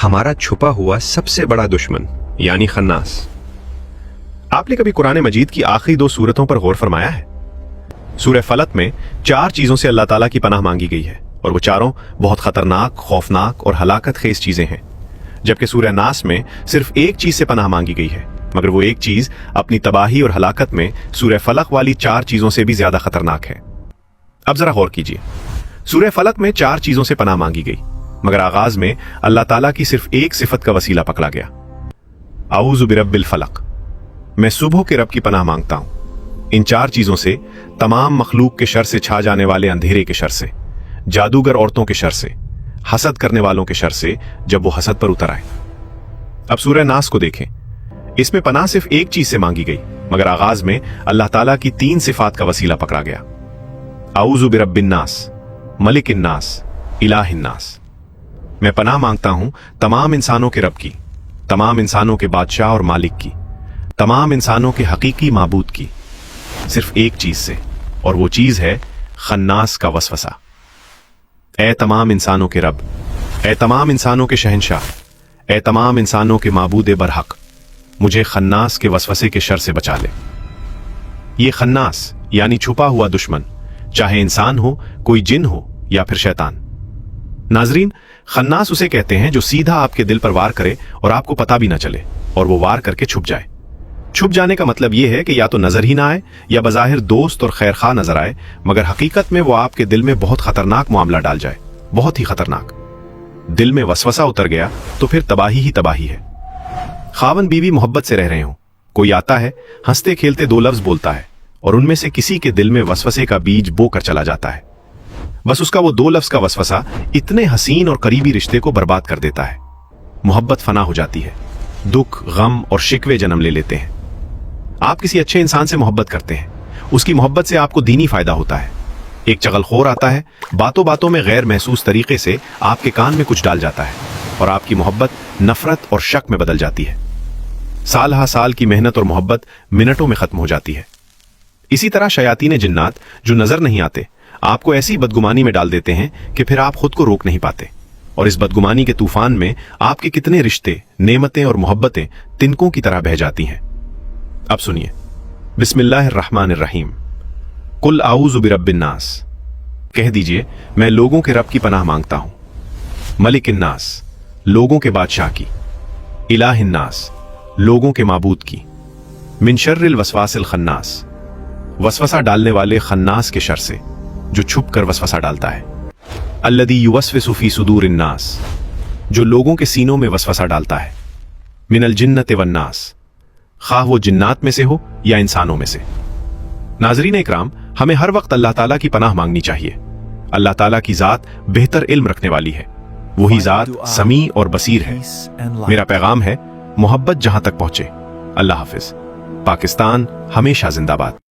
हमारा छुपा हुआ सबसे बड़ा दुश्मन यानी खन्नास। आपने कभी कुरान मजीद की आखिरी 2 सूरतों पर गौर फरमाया है? सूरह फलक में 4 चीजों से अल्लाह ताला की पनाह मांगी गई है और वो चारों बहुत खतरनाक, खौफनाक और हलाकत खेज चीजें हैं, जबकि सूरह नास में सिर्फ एक चीज से पनाह मांगी गई है, मगर वो एक चीज अपनी तबाही और हलाकत में सूरह फलक वाली 4 चीजों से भी ज्यादा खतरनाक है। अब जरा गौर कीजिए, सूरह फलक में 4 चीजों से पनाह मांगी गई, मगर आगाज में अल्लाह ताला की सिर्फ एक सिफत का वसीला पकड़ा गया, आऊज़ु बिरब्बिल फलक, मैं सुबह के रब की पनाह मांगता हूं इन 4 चीजों से, तमाम मखलूक के शर से, छा जाने वाले अंधेरे के शर से, जादूगर औरतों के शर से, हसद करने वालों के शर से जब वो हसद पर उतर आए। अब सूरह नास को देखें, इसमें पनाह सिर्फ एक चीज से मांगी गई, मगर आगाज में अल्लाह ताला की 3 सिफात का वसीला पकड़ा गया, आऊज़ु बिरब्बिन नास, मलिकिन नास, इलाहिन नास, मैं पनाह मांगता हूं तमाम इंसानों के रब की, तमाम इंसानों के बादशाह और मालिक की, तमाम इंसानों के हकीकी माबूद की, सिर्फ एक चीज से, और वो चीज है खन्नास का वसवसा। ऐ तमाम इंसानों के रब, ऐ तमाम इंसानों के शहंशाह, ऐ तमाम इंसानों के माबूद बरहक, मुझे खन्नास के वसवसे के शर से बचा ले। ये खन्नास यानी छुपा हुआ दुश्मन, चाहे इंसान हो, कोई जिन हो या फिर शैतान। नाजरीन, खन्नास उसे कहते हैं जो सीधा आपके दिल पर वार करे और आपको पता भी ना चले, और वो वार करके छुप जाए। छुप जाने का मतलब यह है कि या तो नजर ही ना आए या बज़ाहिर दोस्त और खैरखा नजर आए, मगर हकीकत में वो आपके दिल में बहुत खतरनाक मामला डाल जाए, बहुत ही खतरनाक। दिल में वसवसा उतर गया तो फिर तबाही ही तबाही है। खावन बीवी मोहब्बत से रह रहे हो, कोई आता है, हंसते खेलते 2 लफ्ज बोलता है और उनमें से किसी के दिल में वसवसे का बीज बो कर चला जाता है। बस उसका वो 2 लफ्ज का वसवसा इतने हसीन और करीबी रिश्ते को बर्बाद कर देता है। मोहब्बत फना हो जाती है, दुख, गम और शिकवे जन्म ले लेते हैं। आप किसी अच्छे इंसान से मोहब्बत करते हैं, उसकी मोहब्बत से आपको दीनी फायदा होता है। एक चगलखोर आता है, बातों बातों में गैर महसूस तरीके से आपके कान में कुछ डाल जाता है और आपकी मोहब्बत नफरत और शक में बदल जाती है। साल हा साल की मेहनत और मोहब्बत मिनटों में खत्म हो जाती है। इसी तरह शयातीन जिन्नात जो नजर नहीं आते, आपको ऐसी बदगुमानी में डाल देते हैं कि फिर आप खुद को रोक नहीं पाते, और इस बदगुमानी के तूफान में आपके कितने रिश्ते, नेमतें और मोहब्बतें तिनकों की तरह बह जाती हैं। अब सुनिए, बिस्मिल्लाहिर्रहमानिर्रहीम, कुल आऊज़ु बिरब्बिन नास, कह दीजिए मैं लोगों के रब की पनाह मांगता हूं, मलिकिन नास, लोगों के बादशाह की, इलाहिन नास, लोगों के माबूद की, मिन शर्रिल वसवासिल खन्नास, वसवसा डालने वाले खन्नास के शर से, जो छुप कर वसवसा डालता है, अल्लदी युवस्विसु फी सुदूरिन नास, जो लोगों के सीनों में वसवसा डालता है, मिनल जिन्नति वन्नास, खाह वो जिन्नात में से हो या इंसानों में से। नाजरीन इकराम, हमें हर वक्त अल्लाह ताला की पनाह मांगनी चाहिए। अल्लाह ताला की जात बेहतर इल्म रखने वाली है, वही जात समी और बसीर है। मेरा पैगाम है, मोहब्बत जहां तक पहुंचे। अल्लाह हाफिज। पाकिस्तान हमेशा जिंदाबाद।